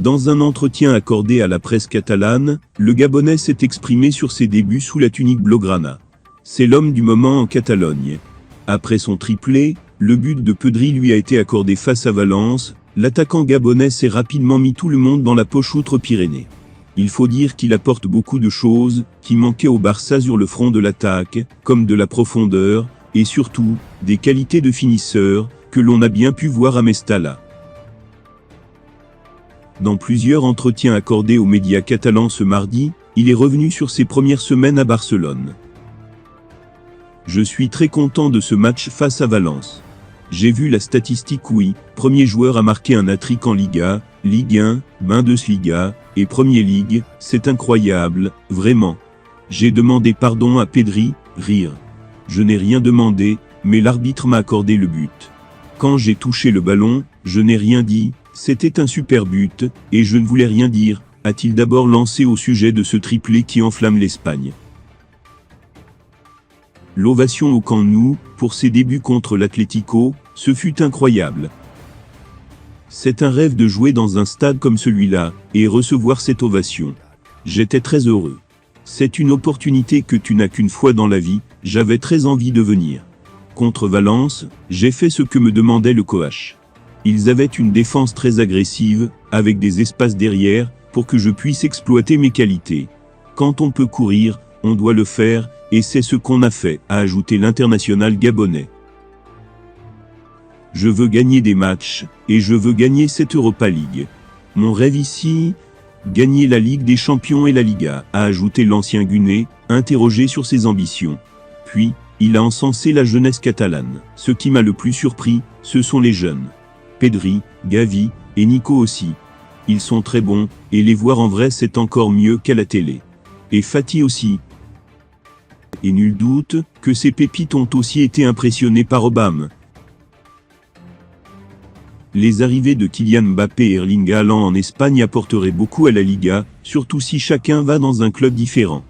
Dans un entretien accordé à la presse catalane, le Gabonais s'est exprimé sur ses débuts sous la tunique blaugrana. C'est l'homme du moment en Catalogne. Après son triplé, le but de Pedri lui a été accordé face à Valence. L'attaquant gabonais s'est rapidement mis tout le monde dans la poche outre-Pyrénées. Il faut dire qu'il apporte beaucoup de choses qui manquaient au Barça sur le front de l'attaque, comme de la profondeur, et surtout, des qualités de finisseur, que l'on a bien pu voir à Mestalla. Dans plusieurs entretiens accordés aux médias catalans ce mardi, il est revenu sur ses premières semaines à Barcelone. Je suis très content de ce match face à Valence. J'ai vu la statistique, oui, premier joueur à marquer un hat-trick en Liga, Ligue 1, Bundesliga, et Premier League, c'est incroyable, vraiment. J'ai demandé pardon à Pedri, rire. Je n'ai rien demandé, mais l'arbitre m'a accordé le but. Quand j'ai touché le ballon, je n'ai rien dit, c'était un super but, et je ne voulais rien dire, a-t-il d'abord lancé au sujet de ce triplé qui enflamme l'Espagne. L'ovation au Camp Nou, pour ses débuts contre l'Atlético, ce fut incroyable. C'est un rêve de jouer dans un stade comme celui-là, et recevoir cette ovation. J'étais très heureux. C'est une opportunité que tu n'as qu'une fois dans la vie, j'avais très envie de venir. Contre Valence, j'ai fait ce que me demandait le coach. Ils avaient une défense très agressive, avec des espaces derrière, pour que je puisse exploiter mes qualités. Quand on peut courir, on doit le faire, et c'est ce qu'on a fait, a ajouté l'international gabonais. Je veux gagner des matchs, et je veux gagner cette Europa League. Mon rêve ici, gagner la Ligue des Champions et la Liga, a ajouté l'ancien Guinée, interrogé sur ses ambitions. Puis, il a encensé la jeunesse catalane. Ce qui m'a le plus surpris, ce sont les jeunes. Pedri, Gavi, et Nico aussi. Ils sont très bons, et les voir en vrai c'est encore mieux qu'à la télé. Et Fati aussi. Et nul doute que ces pépites ont aussi été impressionnées par Obama. Les arrivées de Kylian Mbappé et Erling Haaland en Espagne apporteraient beaucoup à la Liga, surtout si chacun va dans un club différent.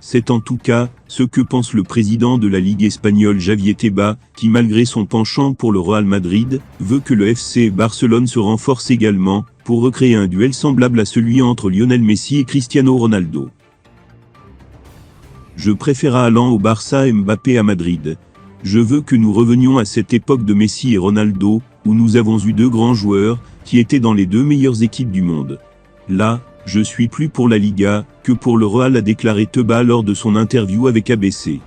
C'est en tout cas ce que pense le président de la Ligue espagnole Javier Tebas, qui malgré son penchant pour le Real Madrid, veut que le FC Barcelone se renforce également, pour recréer un duel semblable à celui entre Lionel Messi et Cristiano Ronaldo. Je préfère Haaland au Barça et Mbappé à Madrid. Je veux que nous revenions à cette époque de Messi et Ronaldo, où nous avons eu deux grands joueurs, qui étaient dans les deux meilleures équipes du monde. Là, je suis plus pour la Liga, que pour le Real, a déclaré Tebas lors de son interview avec ABC.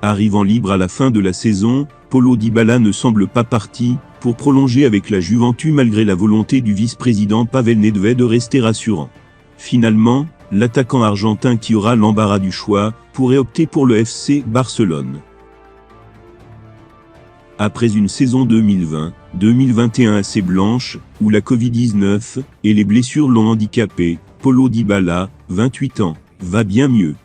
Arrivant libre à la fin de la saison, Paulo Dybala ne semble pas parti, pour prolonger avec la Juventus malgré la volonté du vice-président Pavel Nedved de rester rassurant. Finalement, l'attaquant argentin qui aura l'embarras du choix, pourrait opter pour le FC Barcelone. Après une saison 2020-2021 assez blanche, où la Covid-19 et les blessures l'ont handicapé, Paulo Dybala, 28 ans, va bien mieux.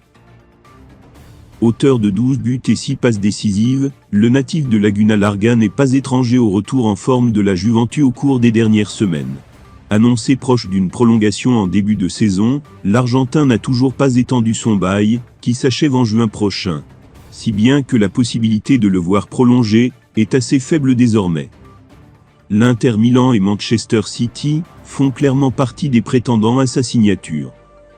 Auteur de 12 buts et 6 passes décisives, le natif de Laguna Larga n'est pas étranger au retour en forme de la Juventus au cours des dernières semaines. Annoncé proche d'une prolongation en début de saison, l'Argentin n'a toujours pas étendu son bail, qui s'achève en juin prochain. Si bien que la possibilité de le voir prolonger est assez faible désormais. L'Inter Milan et Manchester City font clairement partie des prétendants à sa signature.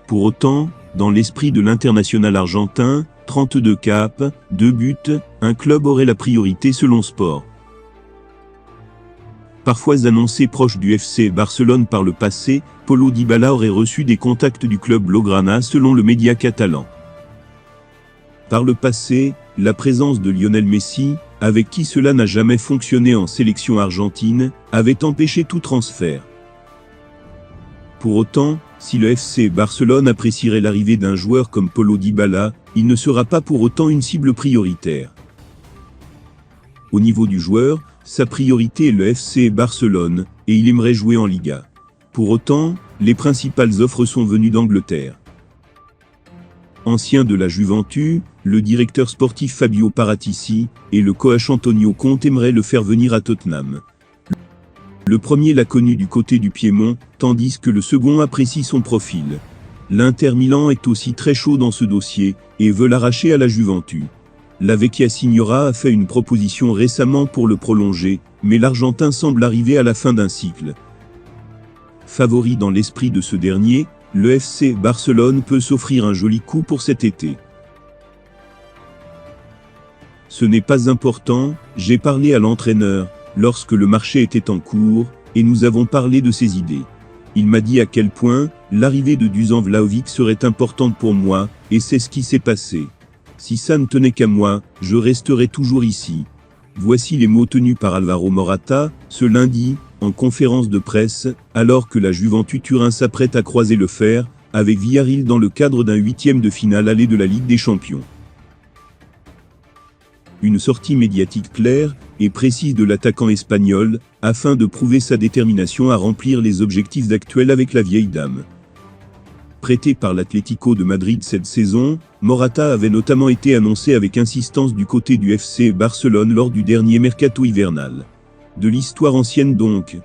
Pour autant, dans l'esprit de l'international argentin, 32 capes, 2 buts, un club aurait la priorité selon Sport. Parfois annoncé proche du FC Barcelone par le passé, Paulo Dybala aurait reçu des contacts du club blaugrana selon le média catalan. Par le passé, la présence de Lionel Messi, avec qui cela n'a jamais fonctionné en sélection argentine, avait empêché tout transfert. Pour autant, si le FC Barcelone apprécierait l'arrivée d'un joueur comme Paulo Dybala, il ne sera pas pour autant une cible prioritaire. Au niveau du joueur, sa priorité est le FC Barcelone, et il aimerait jouer en Liga. Pour autant, les principales offres sont venues d'Angleterre. Ancien de la Juventus, le directeur sportif Fabio Paratici et le coach Antonio Conte aimeraient le faire venir à Tottenham. Le premier l'a connu du côté du Piémont, tandis que le second apprécie son profil. L'Inter Milan est aussi très chaud dans ce dossier, et veut l'arracher à la Juventus. La Vecchia Signora a fait une proposition récemment pour le prolonger, mais l'Argentin semble arriver à la fin d'un cycle. favori dans l'esprit de ce dernier, le FC Barcelone peut s'offrir un joli coup pour cet été. Ce n'est pas important, j'ai parlé à l'entraîneur, lorsque le marché était en cours, et nous avons parlé de ses idées. Il m'a dit à quel point, l'arrivée de Dusan Vlahovic serait importante pour moi, et c'est ce qui s'est passé. Si ça ne tenait qu'à moi, je resterais toujours ici. Voici les mots tenus par Alvaro Morata, ce lundi, en conférence de presse, alors que la Juventus Turin s'apprête à croiser le fer, avec Villarreal dans le cadre d'un 8e de finale aller de la Ligue des Champions. Une sortie médiatique claire et précise de l'attaquant espagnol, afin de prouver sa détermination à remplir les objectifs actuels avec la vieille dame. Prêté par l'Atlético de Madrid cette saison, Morata avait notamment été annoncé avec insistance du côté du FC Barcelone lors du dernier mercato hivernal. De l'histoire ancienne donc,